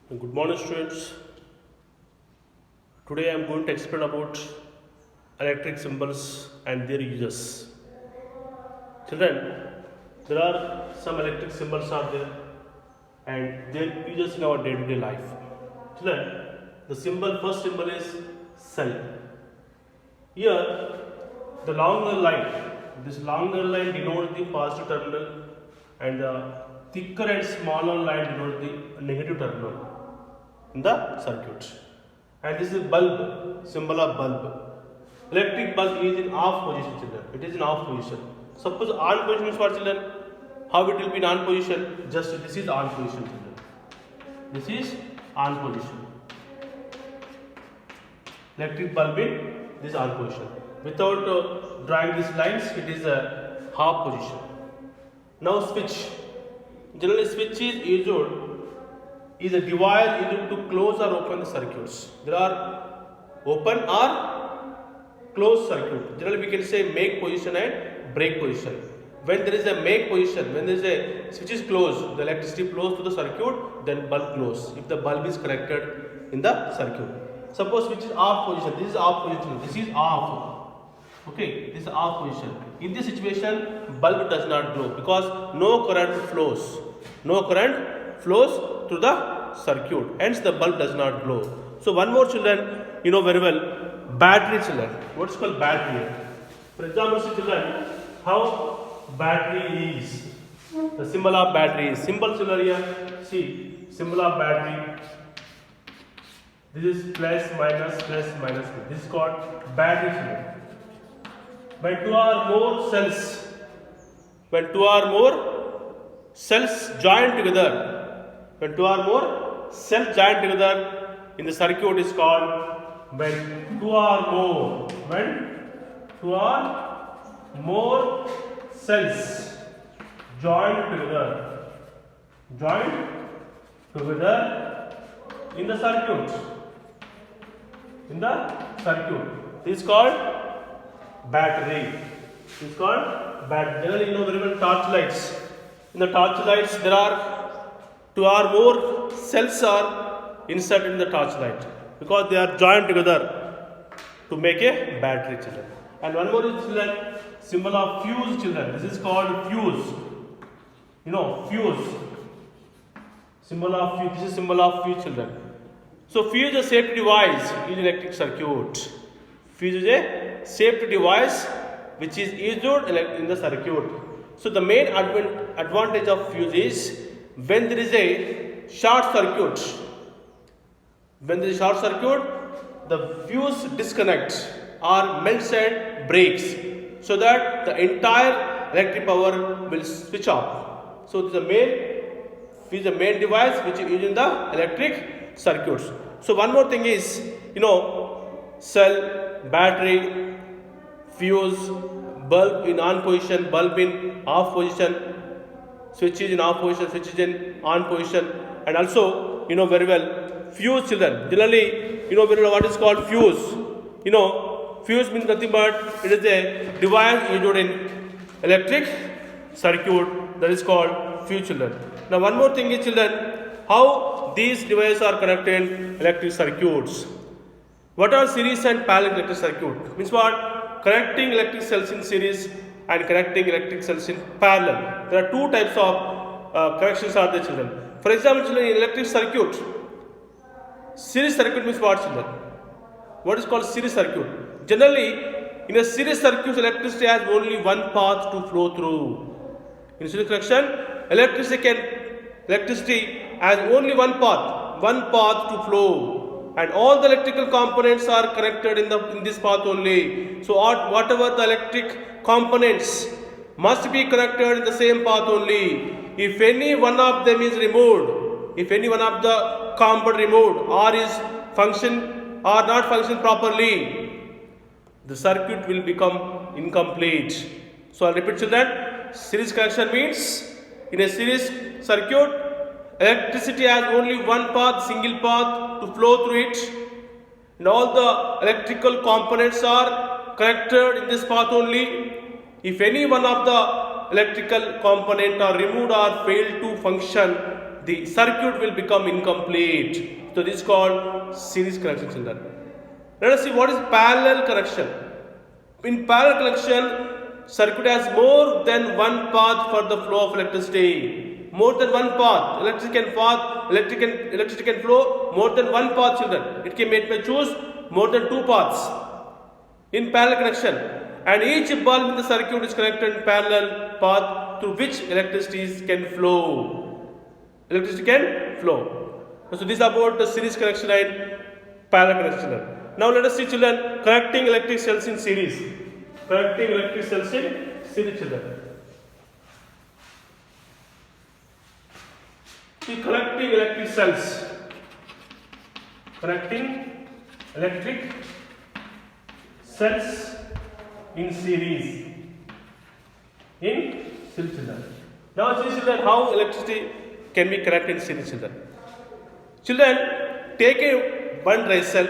Good morning, students. Today I am going to explain about electric symbols and their uses. Children, there are some electric symbols are there and their uses in our day-to-day life. Children, the first symbol is cell. Here, the longer line, this longer line denotes the positive terminal and the thicker and smaller line denotes the negative terminal in the circuit. And this is bulb, symbol of bulb. Electric bulb is in off position, children. It is in off position. Suppose on position is for children. How it will be in on position? Just this is on position, children. This is on position. Electric bulb in this on position. Without drawing these lines, it is a half position. Now switch. Generally, switch is a device used to close or open the circuits. There are open or closed circuit. Generally, we can say make position and break position. When there is a make position, when there is a switch is closed, the electricity flows to the circuit, then bulb close. If the bulb is connected in the circuit. Suppose switch is off position. This is off position. This is off. Okay, this is off position. In this situation, bulb does not glow because no current flows. No current flows through the circuit. Hence, the bulb does not glow. So, one more, children, you know very well, battery, children. What's called battery? For example, see, children, how battery is. The symbol of battery is symbol, children, here. See, symbol of battery. This is plus minus. This is called battery, children. When two or more cells join together, in the circuit is called when two or more cells join together in the circuit. This is called battery. Generally, you know very well torch lights. In the torch lights, there are two or more cells are inserted in the torch light because they are joined together to make a battery, children. And one more is, children, symbol of fuse, children. This is called fuse. You know, fuse. Symbol of fuse. This is symbol of fuse, children. So fuse is a safety device in electric circuit. Fuse is a safety device which is used in the circuit. So the main advantage of fuse is when there is a short circuit. The fuse disconnects or melts and breaks, so that the entire electric power will switch off. So the fuse is the main device which is used in the electric circuits. So one more thing is, you know, cell, battery, fuse, bulb in on position, bulb in off position, switches in off position, switches in on position, and also, you know very well, fuse, children. Generally, you know very well what is called fuse. You know, fuse means nothing but it is a device used in electric circuit, that is called fuse, children. Now one more thing is, children, how these devices are connected in electric circuits. What are series and parallel electric circuit? Means what? Connecting electric cells in series and connecting electric cells in parallel. There are two types of connections are there, children. For example, children, in electric circuit, series circuit means what, children? What is called series circuit? Generally, in a series circuit, electricity has only one path to flow through. In series connection, electricity has only one path to flow. And all the electrical components are connected in this path only. So whatever the electric components must be connected in the same path only. If any one of them is removed, if any one of the component removed or not function properly, the circuit will become incomplete. So I'll repeat, children. Series connection means in a series circuit, electricity has only one path, single path to flow through it, and all the electrical components are connected in this path only. If any one of the electrical component are removed or failed to function, the circuit will become incomplete. So this is called series connection, children. Let us see what is parallel connection. In parallel connection, circuit has more than one path for the flow of electricity. More than one path. Electricity can flow more than one path, children. It may choose more than two paths in parallel connection. And each bulb in the circuit is connected in parallel path through which electricity can flow. Electricity can flow. So this is about the series connection and parallel connection. Now let us see, children, connecting electric cells in series. Connecting electric cells in series, children. See, connecting electric cells. Connecting electric cells in series. In series, children. Now see, children, how electricity can be connected in series, children. Children, take a one dry cell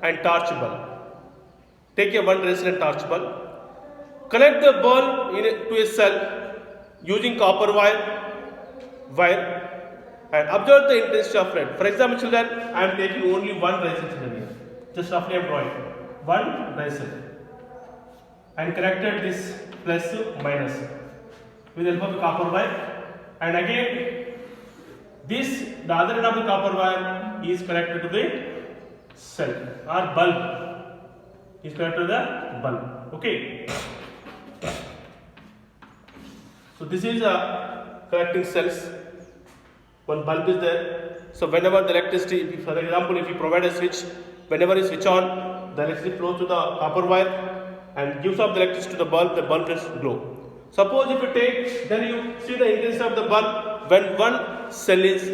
and torch bulb. Take a one dry cell and torch bulb. Connect the bulb to a cell using copper wire and observe the intensity of light. For example, children, I am taking only one dry cell, children, here. Just roughly I am drawing one dry cell and connected this plus minus with the help of the copper wire, and again the other end of the copper wire is connected to the cell or bulb. Is connected to the bulb. Okay. So this is a connecting cells. One bulb is there. So whenever the electricity, for example, if you provide a switch, whenever you switch on, the electricity flows to the copper wire and gives off the electricity to the bulb will glow. Suppose if you take, then you see the intensity of the bulb when one cell is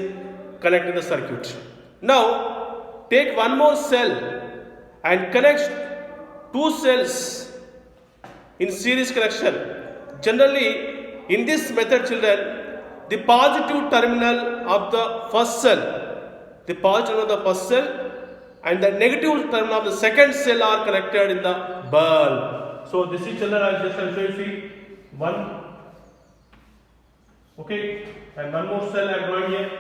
connected in the circuit. Now take one more cell and connect two cells in series connection. Generally, in this method, children, the positive terminal of the first cell, and the negative terminal of the second cell are connected in the bulb. So this is, children, I will show you, see one, okay, and one more cell I am drawing here.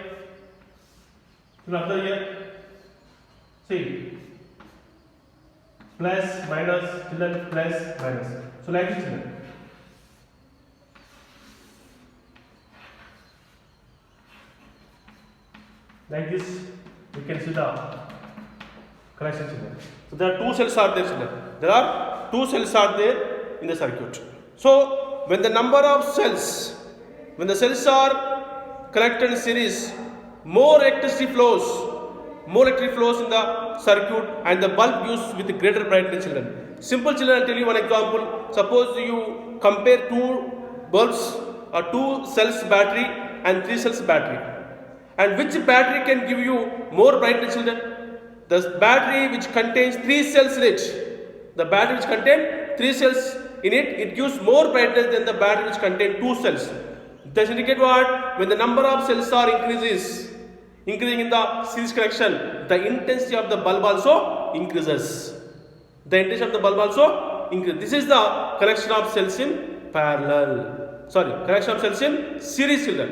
Another here, see, plus minus, children, plus minus. So like this, children. Like this, you can see the connection, children. So there are two cells are there, children. There are two cells are there in the circuit. So when the number of cells, when the cells are connected in series, more electricity flows in the circuit, and the bulb gives with greater brightness, children. Simple, children, I'll tell you one example. Suppose you compare two bulbs or two cells battery and three cells battery. And which battery can give you more brightness, children? The battery which contains three cells in it. The battery which contains three cells in it, it gives more brightness than the battery which contains two cells. This indicates what? When the number of cells are increasing in the series connection, the intensity of the bulb also increases. The intensity of the bulb also increases. This is the connection of cells in parallel. Connection of cells in series, children.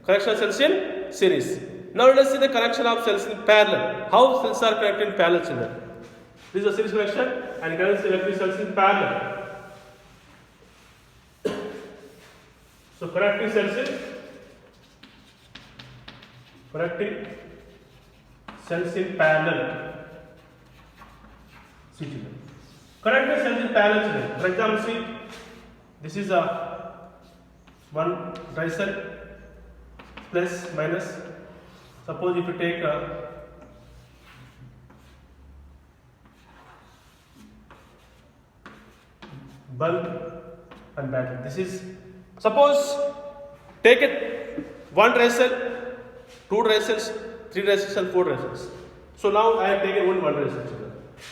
Connection of cells in series. Now let us see the connection of cells in parallel. How cells are connected in parallel, children? This is a series connection and connects electric cells in parallel. So connecting cells in parallel. See, children. Connecting cells in parallel, children. For example, see, this is a one dry cell plus minus. Suppose if you take a bulb and battery. This is, suppose take it one dry cell, two dry cells, three dry cells and four dry cells. So now I have taken only one dry cell.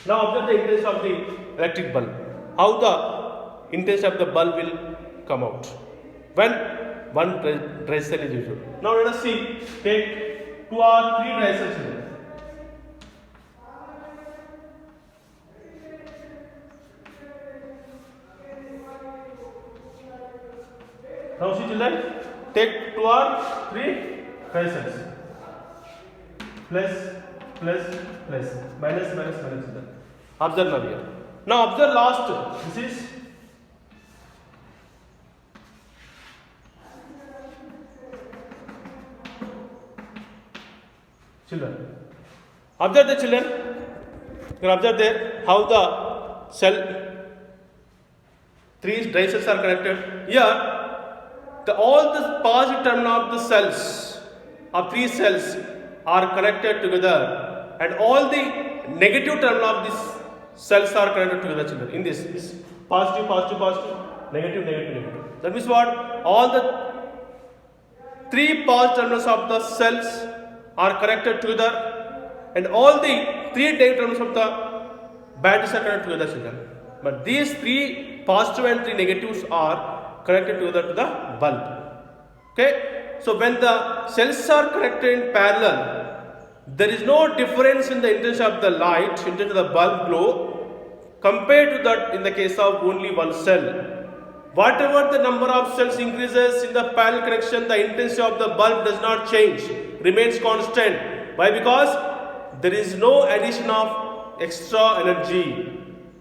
Now observe the intensity of the electric bulb. How the intensity of the bulb will come out when one dry cell is used. Now let us see, take two or three dry cells. Now see, children, take two or three 5 cells. Plus, plus, plus, minus, minus, minus. Observe now here. Now observe last. This is children. Observe the children. You can observe there how the cell, 3 dry cells are connected. Here, all the positive terminal of the cells of 3 cells are connected together, and all the negative terminal of these cells are connected together, children. In this positive, positive, positive, negative, negative, negative. That means what? All the 3 positive terminals of the cells are connected together, and all the 3 negative terminals of the batteries are connected together, children. But these 3 positive and 3 negatives are connected together to the bulb. Okay? So when the cells are connected in parallel, there is no difference in the intensity of the light, intensity of the bulb glow, compared to that in the case of only one cell. Whatever the number of cells increases in the parallel connection, the intensity of the bulb does not change, remains constant. Why? Because there is no addition of extra energy.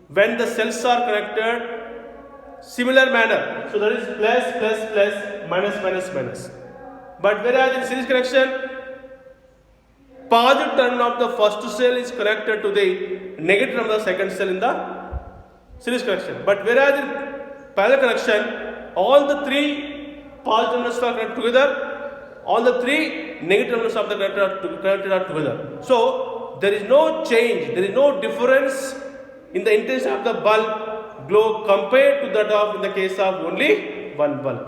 When the cells are connected similar manner, so there is plus, plus, plus, minus, minus, minus. But whereas in series connection, positive terminal of the first cell is connected to the negative terminal of the second cell in the series connection. But whereas in parallel connection, all the 3 positive terminals are connected together, all the 3 negative terminals of the connected are together. So there is no change, there is no difference in the intensity of the bulb glow compared to that of in the case of only one bulb.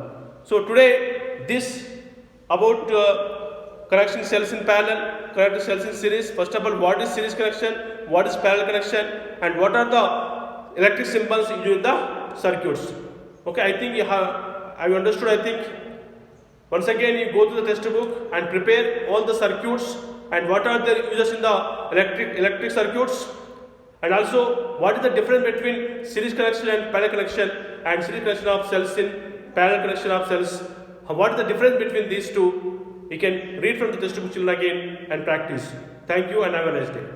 So today this about connection cells in parallel, connected cells in series. First of all, what is series connection, what is parallel connection, and what are the electric symbols used in the circuits. Okay, I think you have understood. I think once again you go to the textbook and prepare all the circuits and what are the uses in the electric circuits, and also what is the difference between series connection and parallel connection, and series connection of cells in parallel connection of cells. What is the difference between these two? You can read from the textbook, children, again and practice. Thank you and have a nice day.